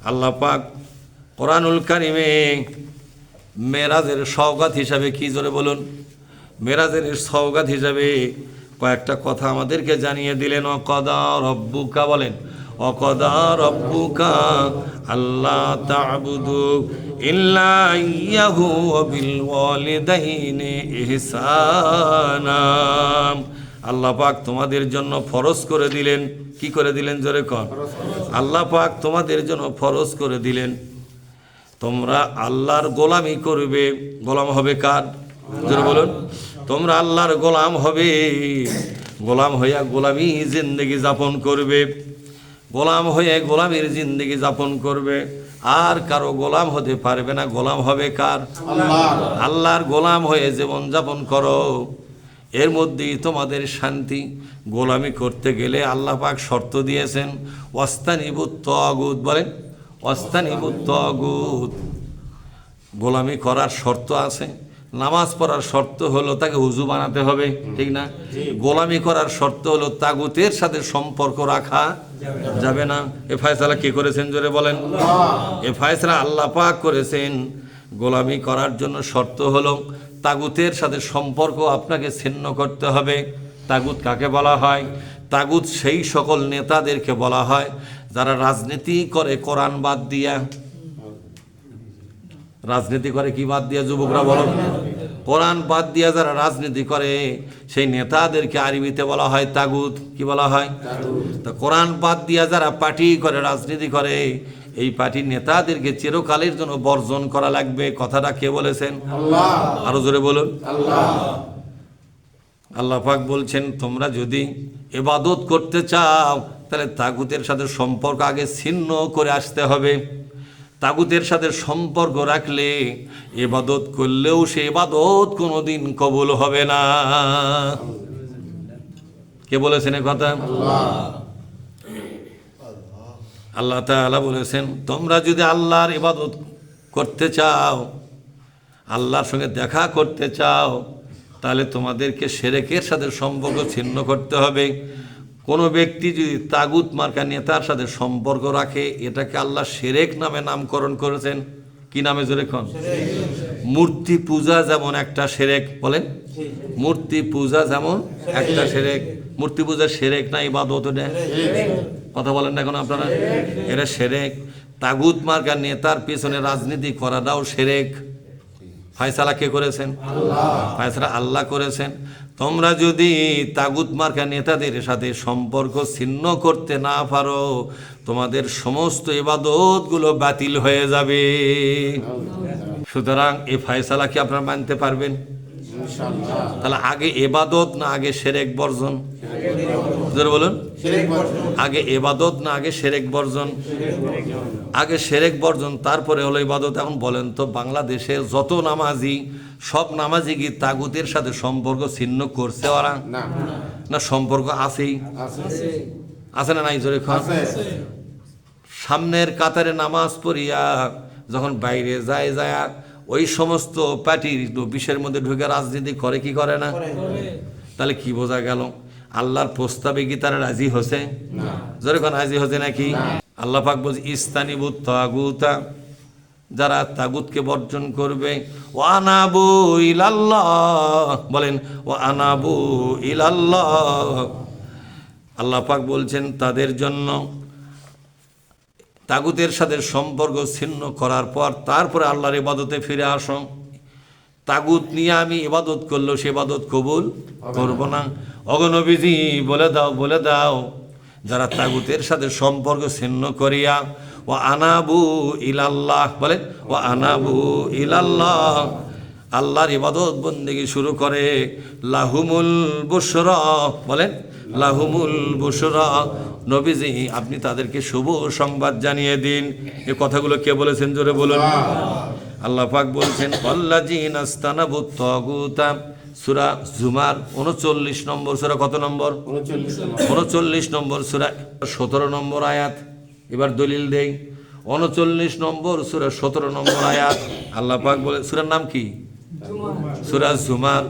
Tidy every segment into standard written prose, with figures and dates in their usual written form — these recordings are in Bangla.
আল্লাহ পাক কোরআনুল কারিমে মেরাজের সওগাত হিসাবে কি জোরে বলুন, মেরাজের সওগাত হিসাবে কয়েকটা কথা আমাদেরকে জানিয়ে দিলেন। অকদা রব্বুকা, বলেন অকদা রব্বুকা আল্লাহ তা'বুদু ইল্লা ইয়াহু ওয়া বিল ওয়ালিদাইনি ইহসানা। আল্লাহ পাক তোমাদের জন্য ফরজ করে দিলেন। কি করে দিলেন জোরে কর? আল্লাহ পাক তোমাদের জন্য ফরজ করে দিলেন তোমরা আল্লাহর গোলামি করবে। গোলাম হবে কার? জোরে বলুন। তোমরা আল্লাহর গোলাম হবে, গোলাম হইয়া গোলামি জিন্দেগি যাপন করবে, গোলাম হয়ে গোলামির জিন্দেগি যাপন করবে। আর কারো গোলাম হতে পারবে না। গোলাম হবে কার? আল্লাহর গোলাম হয়ে জীবন যাপন করো, এর মধ্যেই তোমাদের শান্তি। গোলামি করতে গেলে আল্লাহ পাক শর্ত দিয়েছেন, ওয়াস্তানিবুত তাগুত, বলেন ওয়াস্তানিবুত তাগুত। গোলামি করার শর্ত আছে। নামাজ পড়ার শর্ত হলো তাকে উযু বানাতে হবে, ঠিক না? গোলামি করার শর্ত হলো তাগুতের সাথে সম্পর্ক রাখা যাবে না। এ ফয়সালা কে করেছেন জোরে বলেন? এ ফয়সালা আল্লাহ পাক করেছেন। গোলামি করার জন্য শর্ত হলো তাগুতের সাথে সম্পর্ক আপনাকে ছিন্ন করতে হবে। তাগুত কাকে বলা হয়? তাগুত সেই সকল নেতাদেরকে বলা হয় যারা রাজনীতি করে কোরআন বাদ দিয়া। রাজনীতি করে কি বাদ দিয়া? যুবকরা বলো। কোরআন বাদ দিয়া যারা রাজনীতি করে সেই নেতাদেরকে আরবিতে বলা হয় তাগুত। কি বলা হয়? তা কোরআন বাদ দিয়া যারা পার্টি করে, রাজনীতি করে, এই পার্টির নেতাদেরকে চিরকালের জন্য বর্জন করা লাগবে। কথাটা কে বলেছেন? আল্লাহ। আরো জোরে বলুন। আল্লাহ। আল্লাহ পাক বলছেন তোমরা যদি ইবাদত করতে চাও তাহলে তাগুতের সাথে সম্পর্ক আগে ছিন্ন করে আসতে হবে। তাগুতের সাথে সম্পর্ক রাখলে ইবাদত করলেও সে ইবাদত কোনোদিন কবুল হবে না। কে বলেছেন এই কথা? আল্লাহ তাআলা বলেছেন তোমরা যদি আল্লাহর ইবাদত করতে চাও, আল্লাহর সঙ্গে দেখা করতে চাও, তাহলে তোমাদেরকে শিরকের সাথে সম্পর্ক ছিন্ন করতে হবে। কোনো ব্যক্তি যদি তাগুত মার্কা নেতার সাথে সম্পর্ক রাখে, এটাকে আল্লাহ শিরক নামে নামকরণ করেছেন। কি নামে জোরে কোন? মূর্তি পূজা যেমন একটা শিরক, বলেন মূর্তি পূজা যেমন একটা শিরক। মূর্তি পূজা শিরক না ইবাদত? এটা কথা বলেন না এখন আপনারা? এটা শিরক। তাগুত মার্কা নেতার পেছনে রাজনীতি করাটাও শিরক। ফয়সালা কে করেছেন? আল্লাহ। ফয়সালা আল্লাহ করেছেন। তোমরা যদি তাগুত মার্কা নেতাদের সাথে সম্পর্ক ছিন্ন করতে না পারো, তোমাদের সমস্ত ইবাদতগুলো বাতিল হয়ে যাবে। সুতরাং এই ফয়সালা কি আপনারা মানতে পারবেন? তাহলে আগে ইবাদত না আগে শিরক বর্জন? জোরে বলুন। আগে ইবাদত না আগে শিরক বর্জন? আগে শিরক বর্জন, তারপরে হলো ইবাদত। এখন বলেন তো বাংলাদেশে যত নামাজি, সব নামাজি কি তাগুতের সাথে সম্পর্ক ছিন্ন করছে ওরা? না সম্পর্ক আছেই? আছে না নাই জোরে খান? সামনের কাতারে নামাজ পড়িয়া যখন বাইরে যায় ওই সমস্ত পার্টির বিষয়ের মধ্যে ঢুকে রাজনীতি করে কি করে না? তাহলে কি বোঝা গেল? আল্লাহর প্রস্তাবে কি তারা রাজি হচ্ছে? জোরে কোন রাজি হচ্ছে নাকি? আল্লাহ পাক বলছে ইস্তানিবুত তাগুতা, যারা তাগুতকে বর্জন করবে, ওয়া আনাবু ইলাল্লাহ, বলেন ওয়া আনাবু ইলাল্লাহ। আল্লাহ পাক বলছেন তাদের জন্য তাগুতের সাথে সম্পর্ক ছিন্ন করার পর তারপরে আল্লাহর ইবাদতে ফিরে আসো। তাগুত নিয়ে আমি ইবাদত করলেও সে ইবাদত কবুল করব না। ওগো নবীজি বলে দাও যারা তাগুতের সাথে সম্পর্ক ছিন্ন করিয়া ও আনাবু ইলাল্লাহ, বলেন ও আনাবু ইলাল্লাহ, আল্লাহর ইবাদত বন্দেগী শুরু করে, লাহুমুল বুশরা, বলেন লাহুমুল বুশরা। নবীজি আপনি তাদেরকে শুভ সংবাদ জানিয়ে দিন। এই কথাগুলো কে বলেছেন জোরে বলুন। আল্লাহ পাক বলছেন আল্লাযীনা ইসতানাবুত তাগুতা, সূরা জুমার 39 নম্বর সূরা। কত নম্বর? 39 নম্বর সূরা, 17 নম্বর আয়াত। এবার দলিল দেই। 39 নম্বর সূরা 17 নম্বর আয়াত। আল্লাহ পাক বলে, সূরার নাম কি? সূরা জুমার।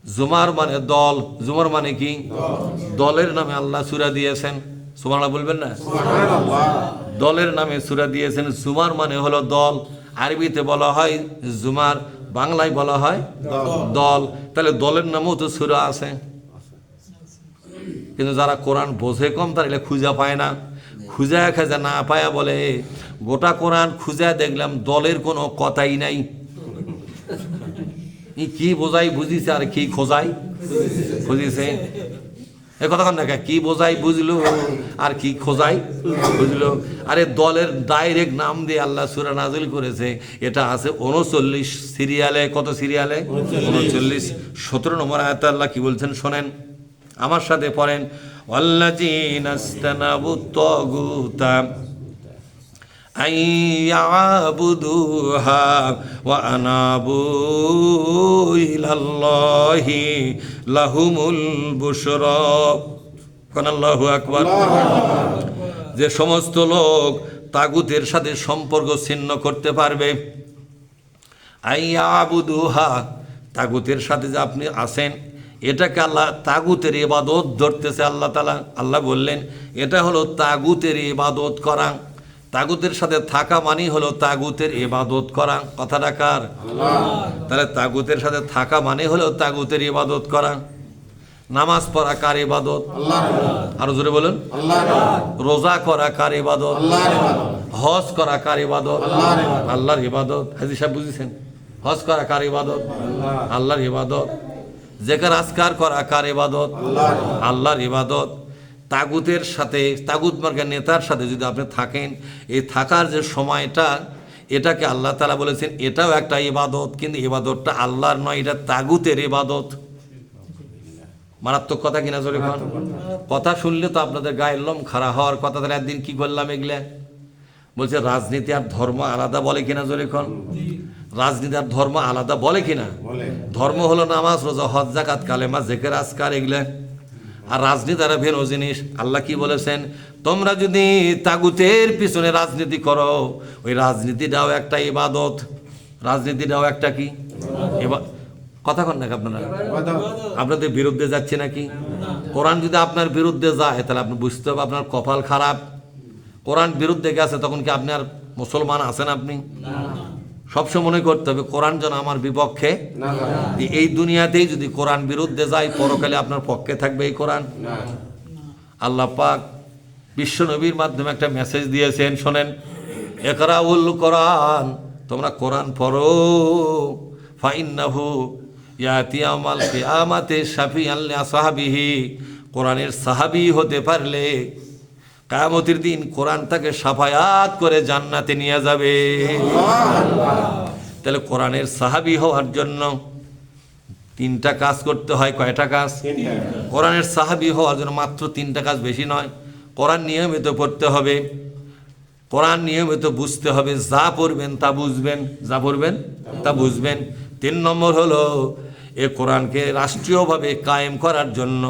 জুমার মানে দল, জুমার মানে কি? দলের নামে আল্লাহ সূরা দিয়েছেন। সুবহানাল্লাহ বলবেন না? দলের নামে সূরা দিয়েছেন। জুমার মানে হলো দল, আরবিতে বলা হয় জুমার, বাংলায় বলা হয় দল। তাহলে দলের নামেও তো সূরা আছে, কিন্তু যারা কোরআন বোঝে কম তারা এগুলো খুঁজা পায় না। খুঁজা খাজা না পায়া বলে গোটা কোরআন খুঁজা দেখলাম দলের কোনো কথাই নাই। কি বোঝাই বুঝিছে আর কি খোঁজাই খুঁজিছে, এ কথা কন না, কি বোঝাই বুঝলো আর কি খোঁজাই বুঝলো। আরে দলের ডাইরেক্ট নাম দিয়ে আল্লাহ সূরা নাজিল করেছে। এটা আছে 39 সিরিয়ালে। কত সিরিয়ালে? 39। 17 নম্বর আয়াতে আল্লাহ কি বলছেন শোনেন, আমার সাথে পড়েন। ওয়াল্লাযীনা ইসতানাবুত তাগুতা আইয়াবুদুহা ওয়া আনাবু ইলাল্লাহি লাহুমুল বুশরা। কোন আল্লাহু আকবার। যে সমস্ত লোক তাগুতের সাথে সম্পর্ক ছিন্ন করতে পারবে, আইয়াবুদুহা, তাগুতের সাথে যে আপনি আছেন এটাকে আল্লাহ তাগুতের ইবাদত ধরতেছে। আল্লাহ তাআলা, আল্লাহ বললেন এটা হলো তাগুতের ইবাদত করা। তাগুতের সাথে থাকা মানেই হলো তাগুতের ইবাদত করা। কথাটা কার? তাহলে তাগুতের সাথে থাকা মানে হলো তাগুতের ইবাদত করা। নামাজ পড়া কার ইবাদত? আরো জোরে বলুন। রোজা করা কার ইবাদত? হজ করা কার ইবাদত? আল্লাহর ইবাদত। হাজী সাহেব বুঝেছেন? হজ করা কার ইবাদত? আল্লাহর ইবাদত। জিকির আজকার করা কার ইবাদত? আল্লাহর ইবাদত। তাগুতের সাথে, তাগুত মার্কা নেতার সাথে যদি আপনি থাকেন, এই থাকার যে সময়টা, এটাকে আল্লাহ তাআলা বলেছেন এটাও একটা ইবাদত, কিন্তু ইবাদতটা আল্লাহর নয়, এটা তাগুতের ইবাদত। মারাত্মক কথা কিনা জোরে কোন? কথা শুনলে তো আপনাদের গায়ের লোম খাড়া হওয়ার কথা। তাহলে একদিন কি করলাম এগুলা? বলছে রাজনীতি আর ধর্ম আলাদা বলে কিনা জোরে কোন? রাজনীতি আর ধর্ম আলাদা বলে কিনা? ধর্ম হলো নামাজ, রোজা, হজ, যাকাত, কালেমা, জিকির আজকার এগুলা। আর রাজনীতি আর ভিন্ন জিনিস। আল্লাহ কি বলেছেন? তোমরা যদি তাগুতের পিছনে রাজনীতি করো, ওই রাজনীতিটাও একটা ইবাদত। রাজনীতিটাও একটা কি? কথা কন নাকি আপনারা? আপনাদের বিরুদ্ধে যাচ্ছে নাকি? কোরআন যদি আপনার বিরুদ্ধে যায় তাহলে আপনি বুঝতে হবে আপনার কপাল খারাপ। কোরআন বিরুদ্ধে গেছে তখন কি আপনি আর মুসলমান আছেন? আপনি সবসময় মনে করতে হবে কোরআন যেন আমার বিপক্ষে। এই দুনিয়াতেই যদি কোরআন বিরুদ্ধে যায়, পরকালে আপনার পক্ষে থাকবে এই কোরআন? আল্লাহ পাক বিশ্ব নবীর মাধ্যমে একটা মেসেজ দিয়েছেন, শোনেন। ইকরাউল কোরআন, তোমরা কোরআন পড়ো। ফাইন্নাহু ইয়াতি ইয়াউমাল কিয়ামাতি শাফিআন লিআসহাবিহি, কোরআনের সাহাবী হতে পারলে কিয়ামতের দিন কোরআন তাকে শাফায়াত করে জান্নাতে নিয়ে যাবে। তাহলে কোরআনের সাহাবী হওয়ার জন্য 3টা কাজ করতে হয়। কয়টা কাজ? কোরআনের সাহাবী হওয়ার জন্য মাত্র 3টা কাজ, বেশি নয়। কোরআন নিয়মিত পড়তে হবে, কোরআন নিয়মিত বুঝতে হবে, যা পড়বেন তা বুঝবেন, যা পড়বেন তা বুঝবেন। 3 নম্বর হলো এ কোরআনকে রাষ্ট্রীয়ভাবে কায়েম করার জন্য,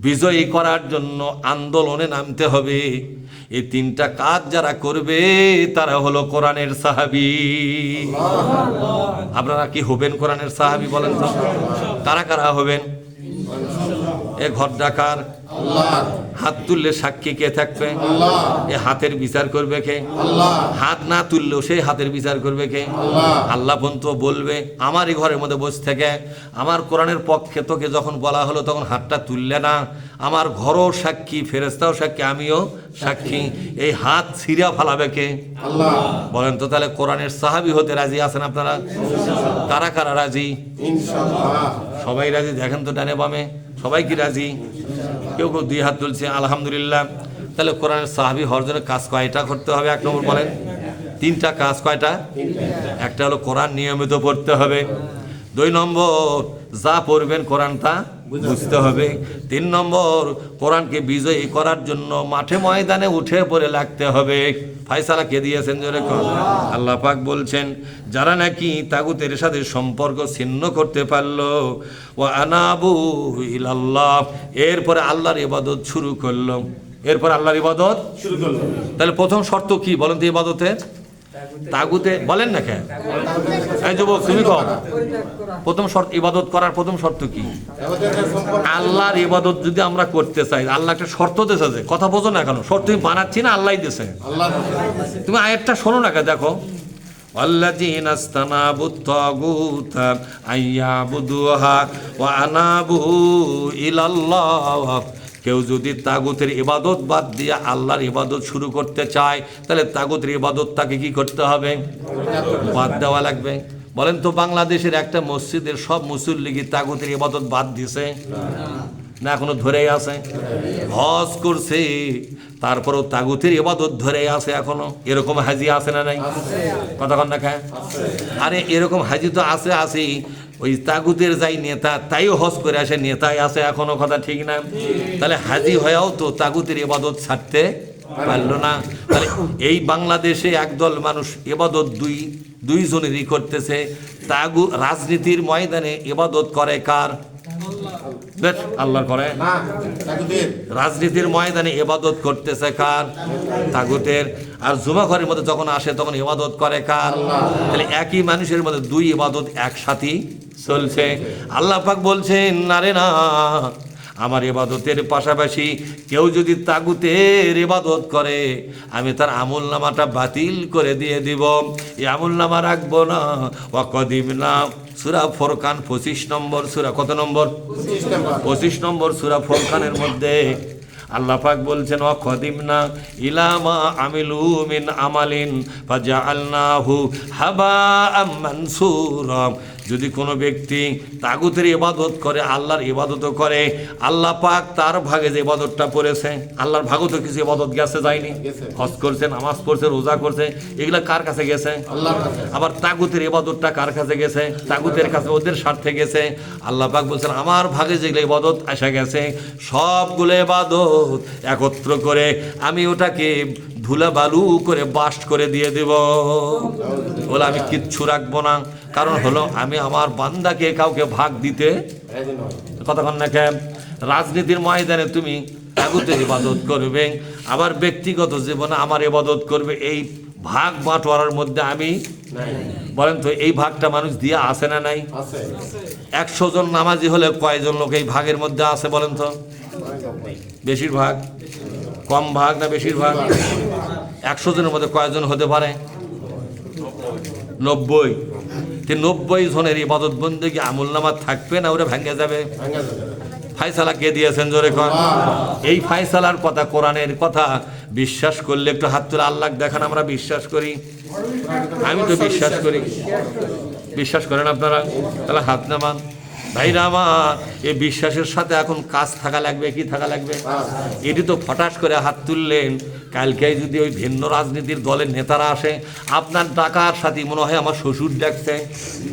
বিজয়ী করার জন্য আন্দোলনে নামতে হবে। এই 3টা কাজ যারা করবে তারা হলো কোরআনের সাহাবী। আপনারা কি হবেন কোরআনের সাহাবী? বলেন তো কারা কারা হবেন? এ ঘর ডাকার হাত তুললে সাক্ষী কে থাকবে? এ হাতের বিচার করবে কে? হাত না তুললেও সেই হাতের বিচার করবে কে? আল্লাহ পর্যন্ত বলবে আমার এই ঘরের মধ্যে বসে থেকে আমার কোরআনের পক্ষে তোকে যখন বলা হলো তখন হাতটা তুললে না, আমার ঘরও সাক্ষী, ফেরেশতাও সাক্ষী, আমিও সাক্ষী। এই হাত ছিঁড়া ফালাবে কে? আল্লাহ। বলেন তো তাহলে কোরআনের সাহাবী হতে রাজি আছেন আপনারা? কারা কারা রাজি? ইনশাআল্লাহ সবাই রাজি। দেখেন তো ডানে বামে সবাই কি রাজি? কেউ কেউ 2 হাত তুলছে, আলহামদুলিল্লাহ। তাহলে কোরআনের সাহাবী হওয়ার জন্য কাজ কয়টা করতে হবে? 1 নম্বর বলেন। 3টা কাজ। কয়টা? একটা হলো কোরআন নিয়মিত পড়তে হবে। 2 নম্বর যা পড়বেন কোরআন তা বুঝতে হবে। 3 নম্বর কোরআনকে বিজয়ী করার জন্য মাঠে ময়দানে উঠে পড়ে লাগতে হবে। ফায়সালা কে দিয়েছেন জোরে কোন? আল্লাহ পাক বলছেন যারা নাকি তাগুতের সাথে সম্পর্ক ছিন্ন করতে পারলো, ওয়া আনাবু ইলাল্লাহ, এরপরে আল্লাহর ইবাদত শুরু করলো। এরপর আল্লাহর ইবাদত শুরু করলো। তাহলে প্রথম শর্ত কি বলেন তো ইবাদতের? তাগুতে বলেন না কেন? এই যুবক তুমি কও, প্রথম শর্ত ইবাদত করার প্রথম শর্ত কি? আল্লাহর ইবাদত যদি আমরা করতে চাই, আল্লাহ একটা শর্ত দিয়েছে, যে কথা বোঝো না কেন? শর্ত তুমি বানাচ্ছি না, আল্লাহ দিয়েছে। তুমি আয়াতটা শোনো না কেন? দেখো, আল্লাযীনা ইসতানাবুত তাগুত আইয়াবুদুহা ওয়া আনাবু ইলাল্লাহ। কেউ যদি তাগুতের ইবাদত বাদ দিয়ে আল্লাহর ইবাদত শুরু করতে চায়, তাহলে তাগুতের ইবাদতটাকে কি করতে হবে? বাদ দেওয়া লাগবে। বলেন তো, বাংলাদেশের একটা মসজিদের সব মুসল্লি কি তাগুতের ইবাদত বাদ দিছে না এখনো ধরেই আছে? হজ করছে, তারপরেও তাগুতের ইবাদত ধরেই আছে এখনো। এরকম হাজি আছে না নাই? কথা কন না খায়? আরে এরকম হাজি তো আছে, আছেই। ওই তাগুতের যাই নেতা, তাইও হজ করে আসে, নেতাই আছে এখনো। কথা ঠিক না? তাহলে হাজি হয়েও তো তাগুতের ইবাদত ছাড়তে পারলো না। তাহলে এই বাংলাদেশে একদল মানুষ ইবাদত দুইজনেরই করতেছে। রাজনীতির ময়দানে ইবাদত করে কার? আল্লাহর করে। রাজনীতির ময়দানে ইবাদত করতেছে কার? তাগুতের। আর জুমা ঘরের মধ্যে যখন আসে তখন ইবাদত করে কার? তাহলে একই মানুষের মধ্যে দুই ইবাদত একসাথে চলছে। আল্লাহ পাক বলছেন, না রে না, আমার ইবাদতের পাশাপাশি কেউ যদি তাগুতের ইবাদত করে, আমি তার আমল নামাটা বাতিল করে দিয়ে দিব, এই আমল নামা রাখবো না। ওয়াকদিমনা, সূরা ফুরকান 25 নম্বর সূরা। কত নম্বর? 25 নম্বর সূরা ফুরকানের মধ্যে আল্লাহ পাক বলছেন, ওয়াকদিমনা ইলা মা আমিলু মিন আমালিন ফাজআলনাহু হাবাআম মানসুরা। যদি কোনো ব্যক্তি তাগুতের ইবাদত করে, আল্লাহর ইবাদতও করে, আল্লাহ পাক তার ভাগে যে ইবাদতটা পড়েছে, আল্লাহর ভাগও তো কিছু ইবাদত গেছে, যায়নি? হজ করছে, নামাজ পড়ছে, রোজা করছে, এগুলা কার কাছে গেছে? আল্লাহর কাছে। আবার তাগুতের ইবাদতটা কার কাছে গেছে? তাগুতের কাছে, ওদের স্বার্থে গেছে। আল্লাহ পাক বলছেন, আমার ভাগে যেগুলো ইবাদত আসা গেছে, সবগুলো ইবাদত একত্র করে আমি ওটাকে ধুলা বালু করে বাস্ট করে দিয়ে দেব। বলে আমি কিচ্ছু রাখবো না। কারণ হলো, আমি আমার বান্দাকে কাউকে ভাগ দিতে। কতক্ষণ না কেন? রাজনীতির ময়দানে তুমি তাগুতের ইবাদত করবে, আবার ব্যক্তিগত জীবনে আমার ইবাদত করবে, এই ভাগ বাঁটোয়ারার মধ্যে আমি, বলেন তো, এই ভাগটা মানুষ দিয়ে আসে না নাই? 100 জন নামাজি হলে কয়জন লোক এই ভাগের মধ্যে আছে বলেন তো? বেশিরভাগ। কম ভাগ না বেশিরভাগ? 100 জনের মধ্যে কয়জন হতে পারে? 90। 90 জনের ইবাদত বন্দেগী আমল নামা থাকবে না, ওরা ভেঙে যাবে। ফায়সালা কে দিয়েছেন জোরে কর? এই ফায়সালার কথা, কোরআনের কথা বিশ্বাস করলে একটু হাত তুলে আল্লাহ দেখান, আমরা বিশ্বাস করি। আমি তো বিশ্বাস করি। বিশ্বাস করেন আপনারা? তাহলে হাত নামান। ভাইরা আমার, এই বিশ্বাসের সাথে এখন কাজ থাকা লাগবে। কি থাকা লাগবে? এটি তো ফটাস করে হাত তুললেন, কালকে যদি ওই ভিন্ন রাজনীতির দলের নেতারা আসে, আপনার ডাকার সাথে মনে হয় আমার শ্বশুর ডাকছে,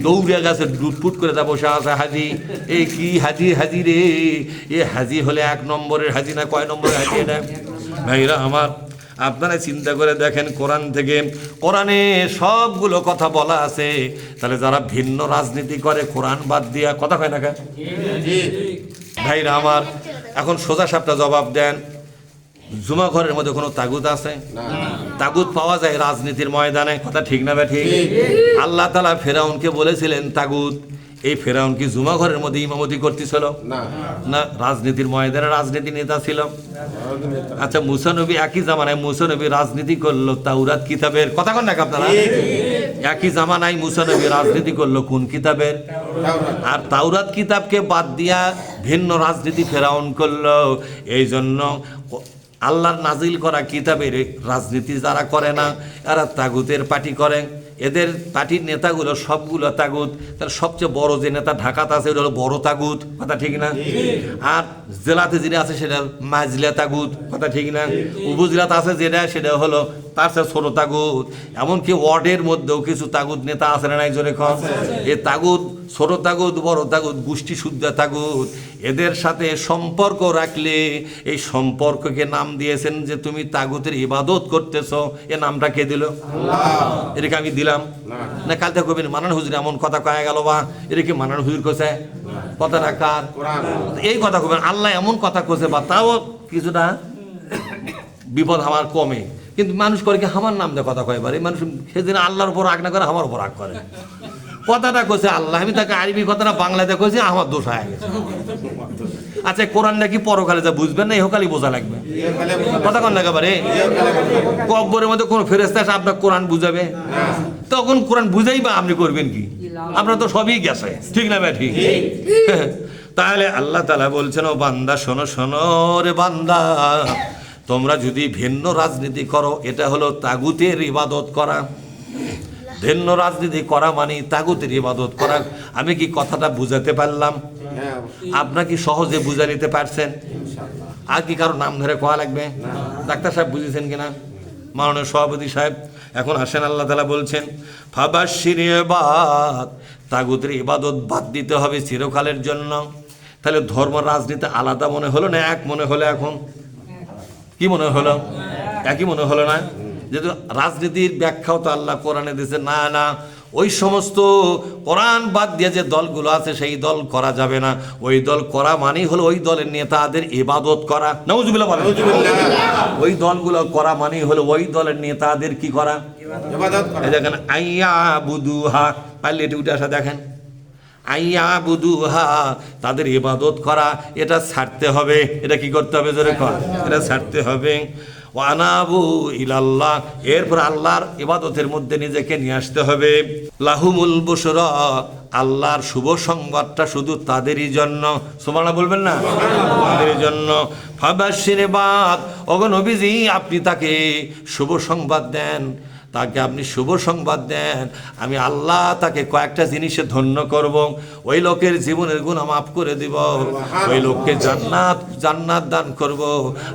দৌড়ে গেছে, লুটপুট করে তা বসে আছে, হাজি এই কি হাজি, হাজি রে, এ হাজি হলে 1 নম্বরের হাজি না কয় নম্বরের হাজি এটা? ভাইরা আমার, আপনারা চিন্তা করে দেখেন, কোরআন থেকে, কোরআনে সবগুলো কথা বলা আছে। তাহলে যারা ভিন্ন রাজনীতি করে কোরআন বাদ দিয়া, কথা কয় না কেন? ভাইরা আমার, এখন সোজা সাপটা জবাব দেন, জুমা ঘরের মধ্যে কোনো তাগুত আছে? তাগুত পাওয়া যায় রাজনীতির ময়দানে। কথা ঠিক না ঠিক? আল্লাহ তাআলা ফেরাউনকে বলেছিলেন তাগুত। এই ফেরাউন কি জুমা ঘরের মধ্যে ইমামতি করতেছিল? না, রাজনীতির ময়দানে রাজনীতি নেতা ছিল। আচ্ছা, মুসা নবী একই জামানায় মুসা নবী রাজনীতি করলো তাওরাত কিতাবের। কথা কন না আপনারা? একই জামানায় মুসা নবী রাজনীতি করলো কোন কিতাবের? আর তাওরাত কিতাবকে বাদ দিয়া ভিন্ন রাজনীতি ফেরাউন করলো। এই জন্য আল্লাহর নাজিল করা কিতাবের রাজনীতি যারা করে না, এরা তাগুতের পার্টি করে। এদের পার্টির নেতাগুলো সবগুলো তাগুত। তার সবচেয়ে বড় যে নেতা ঢাকাতে আছে, ওটা হলো বড় তাগুত। কথা ঠিক না? আর জেলাতে যেটা আছে সেটা মাজলা তাগুত। কথা ঠিক না? উপজেলাতে আছে যেটা, সেটা হলো তার সাথে ছোট তাগুত। এমনকি ওয়ার্ডের মধ্যেও কিছু তাগুত নেতা আছে না নাই জোরে কম? এই তাগুত, ছোট তাগুত, বড় তাগুত, গোষ্ঠী শুদ্ধ তাগুত, এদের সাথে সম্পর্ক রাখলে এই সম্পর্ককে নাম দিয়েছেন যে তুমি তাগুতের ইবাদত করতেছ। এ নামটা কে দিল? এটাকে আমি দিলাম না? কাল থেকে কবেন মানান হুজুর এমন কথা কয়ে গেল, বা এটা কি মানান হুজুর কোসে? কথাটা কার? এই কথা কবেন আল্লাহ এমন কথা কোসে, বা তাও কিছুটা বিপদ আমার কমে। কিন্তু মানুষ করে কি আমার নাম দিয়ে কথা কয় পারে মানুষ সেদিন আল্লাহর উপর রাগ না করে আমার উপর রাগ করে কথাটা কইছে আল্লাহ আমি তাকে আরবি কথাটা বাংলাতে কইছি আমার দোষ হয়ে গেছে আচ্ছা কোরআন নাকি পরকালে যা বুঝবেন না ইহকালই বোঝা লাগবে কথা কন লাগা পারে কব্বরের মধ্যে কোন ফেরেশতা এসে আপনার কোরআন বুঝাবে তখন কোরআন বুঝাই বা আপনি করবেন কি আপনার তো সবই গেছে ঠিক না ভাই ঠিক তাহলে আল্লাহ তাআলা বলছেন ও বান্দা শোনো শোনো রে বান্দা তোমরা যদি ভিন্ন রাজনীতি করো এটা হলো তাগুতের ইবাদত করা ভিন্ন রাজনীতি করা মানে তাগুতের ইবাদত করা আমি কি কথাটা বুঝাতে পারলাম আপনার কি সহজে বুঝা নিতে পারছেন আর কি কারো নাম ধরে কোয়া লাগবে ডাক্তার সাহেব বুঝেছেন কিনা মাননীয় সভাপতি সাহেব এখন আসেন আল্লাহ তাআলা বলছেন ফাবাশশির ইবাদ তাগুতের ইবাদত বাদ দিতে হবে চিরকালের জন্য তাহলে ধর্ম রাজনীতি আলাদা মনে হলো না এক মনে হলো এখন কি মনে হলো একই মনে হলো না যেহেতু রাজনীতির ব্যাখ্যাও তো আল্লাহ কোরআনে দিয়েছে না না ওই সমস্ত কোরআন বাদ দিয়ে যে দলগুলো আছে সেই দল করা যাবে না ওই দল করা মানেই হলো ওই দলের নেতাদের ইবাদত করা নাউজুবিল্লাহ বলেন ওই দলগুলো করা মানেই হলো ওই দলের নেতাদের কি করা ইবাদত করা এই দেখেন আইয়াবুদুহা পারলে এটা উঠে আসা দেখেন আইয়াবুদুহা তাদের ইবাদত করা এটা ছাড়তে হবে এটা কি করতে হবে জোরে কর এটা ছাড়তে হবে ওয়ানাবু ইলাল্লাহ এরপর আল্লাহর ইবাদতের মধ্যে নিজেকে নিয়ে আসতে হবে লাহুমুল বুশরা আল্লাহর শুভ সংবাদটা শুধু তাদেরই জন্য সুবহানাল্লাহ বলবেন না তাদেরই জন্য ফাবাশশির ইবাদ ওগো নবীজি আপনি তাকে শুভ সংবাদ দেন তাকে আপনি শুভ সংবাদ দেন আমি আল্লাহ তাকে কয়েকটা জিনিসে ধন্য করব ওই লোকের জীবনের গুনাহ মাফ করে দিব ওই লোককে জান্নাত দান করব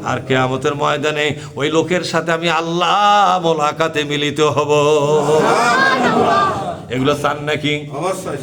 আর কিয়ামতের ময়দানে ওই লোকের সাথে আমি আল্লাহ মোলাকাতে মিলিত হব এগুলো চান নাকি অবশ্যই